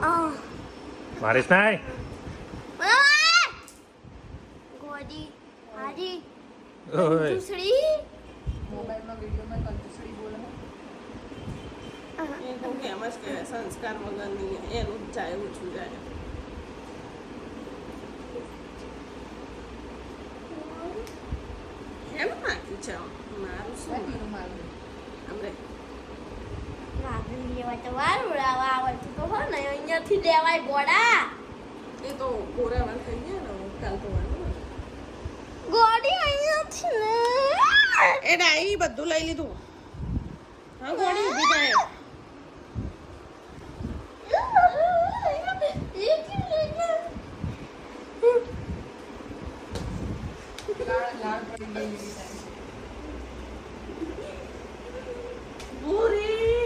મારીશ નાય ગોડી હારી ઓય દૂસરી મોબાઈલમાં વિડીયોમાં કંજૂસડી બોલે એ તો ફેમસ કે સંસ્કાર વગરની એનું જ જાય ઓછું જાય એમ નાખ્યું છે મારું શું હમણે વાગી લેવા તો વાર ઉડાવવા આવડતું તો હોય ને અહીંયાથી લેવાય ગોડા એ તો કોરાવા થઈ ગયા ને કાલ તો વાનું ગોડી અહીંયાથી ને એ ડાઈ બધું લઈ લીધું હા ગોળી ઊભી થાય